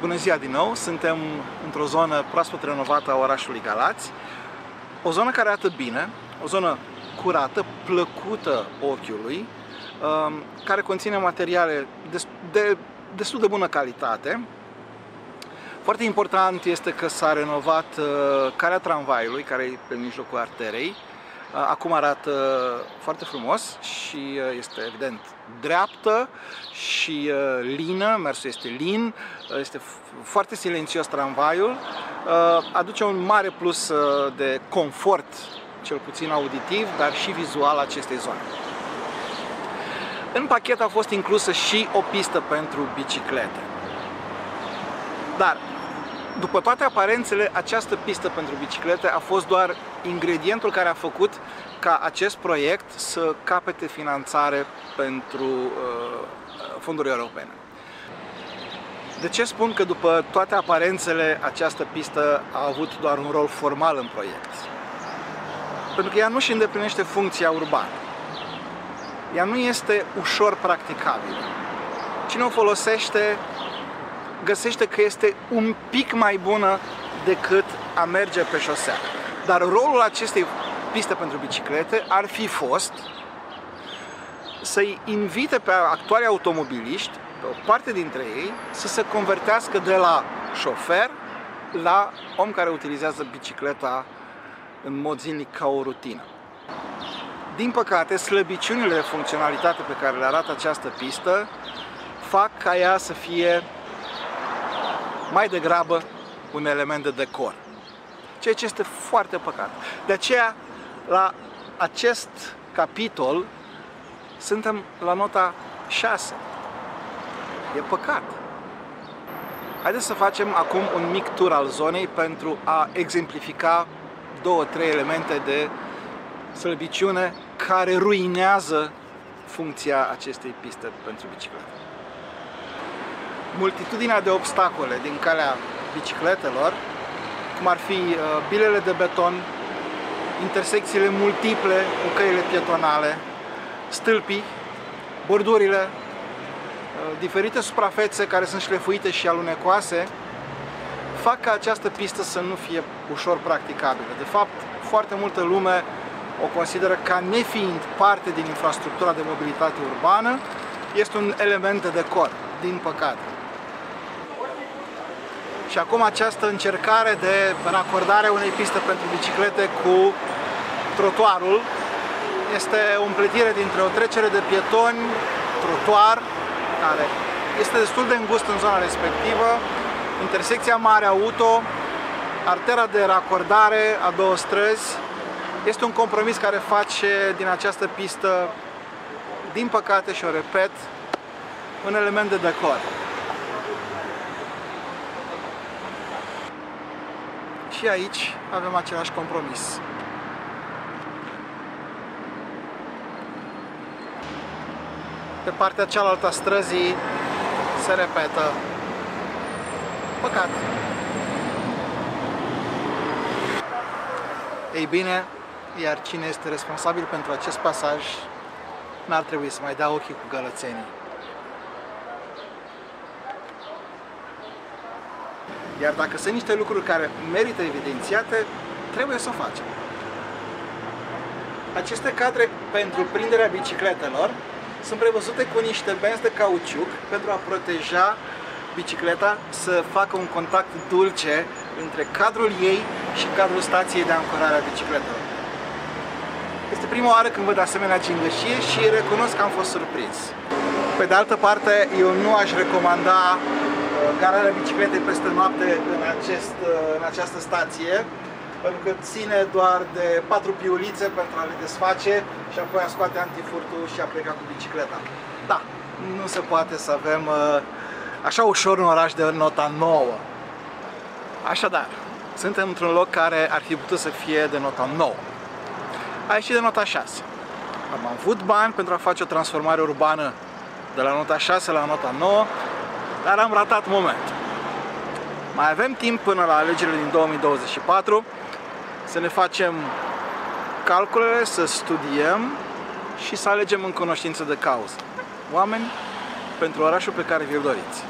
Bună ziua din nou! Suntem într-o zonă proaspăt renovată a orașului Galați. O zonă care arată bine, o zonă curată, plăcută ochiului, care conține materiale destul de bună calitate. Foarte important este că s-a renovat calea tramvaiului, care e pe mijlocul arterei. Acum arată foarte frumos și este evident dreaptă și lină, mersul este lin, este foarte silențios tramvaiul, aduce un mare plus de confort, cel puțin auditiv, dar și vizual acestei zone. În pachet a fost inclusă și o pistă pentru biciclete. Dar, după toate aparențele, această pistă pentru biciclete a fost doar ingredientul care a făcut ca acest proiect să capete finanțare pentru fonduri europene. De ce spun că după toate aparențele această pistă a avut doar un rol formal în proiect? Pentru că ea nu își îndeplinește funcția urbană. Ea nu este ușor practicabilă. Cine o folosește găsește că este un pic mai bună decât a merge pe șosea. Dar rolul acestei piste pentru biciclete ar fi fost să-i invite pe actuali automobiliști, pe o parte dintre ei, să se convertească de la șofer la om care utilizează bicicleta în mod zilnic ca o rutină. Din păcate, slăbiciunile de funcționalitate pe care le arată această pistă fac ca ea să fie mai degrabă un element de decor, ceea ce este foarte păcat. De aceea, la acest capitol, suntem la nota 6. E păcat. Haideți să facem acum un mic tur al zonei pentru a exemplifica 2-3 elemente de slăbiciune care ruinează funcția acestei piste pentru biciclete. Multitudinea de obstacole din calea bicicletelor, cum ar fi bilele de beton, intersecțiile multiple cu căile pietonale, stâlpii, bordurile, diferite suprafețe care sunt șlefuite și alunecoase, fac ca această pistă să nu fie ușor practicabilă. De fapt, foarte multă lume o consideră ca nefiind parte din infrastructura de mobilitate urbană, este un element de decor, din păcate. Și acum această încercare de racordare unei piste pentru biciclete cu trotuarul este o împletire dintre o trecere de pietoni, trotuar, care este destul de îngust în zona respectivă, intersecția mare auto, artera de racordare a două străzi. Este un compromis care face din această pistă, din păcate și o repet, un element de decor. Și aici avem același compromis. Pe partea cealaltă a străzii se repetă. Păcat. Ei bine, iar cine este responsabil pentru acest pasaj n-ar trebui să mai dea ochii cu gălățenii. Iar dacă sunt niște lucruri care merită evidențiate, trebuie să o facem. Aceste cadre pentru prinderea bicicletelor sunt prevăzute cu niște benzi de cauciuc pentru a proteja bicicleta să facă un contact dulce între cadrul ei și cadrul stației de ancorare a bicicletelor. Este prima oară când văd asemenea gingășie și recunosc că am fost surprins. Pe de altă parte, eu nu aș recomanda gararea bicicletei peste noapte în această stație, pentru că ține doar de 4 piulițe pentru a le desface și apoi a scoate antifurtul și a pleca cu bicicleta. Da, nu se poate să avem așa ușor un oraș de nota 9. Așadar, suntem într-un loc care ar fi putut să fie de nota 9. A ieșit de nota 6. Am avut bani pentru a face o transformare urbană de la nota 6 la nota 9, dar am ratat momentul. Mai avem timp până la alegerile din 2024 să ne facem calculele, să studiem și să alegem în cunoștință de cauză oameni pentru orașul pe care vi-l doriți.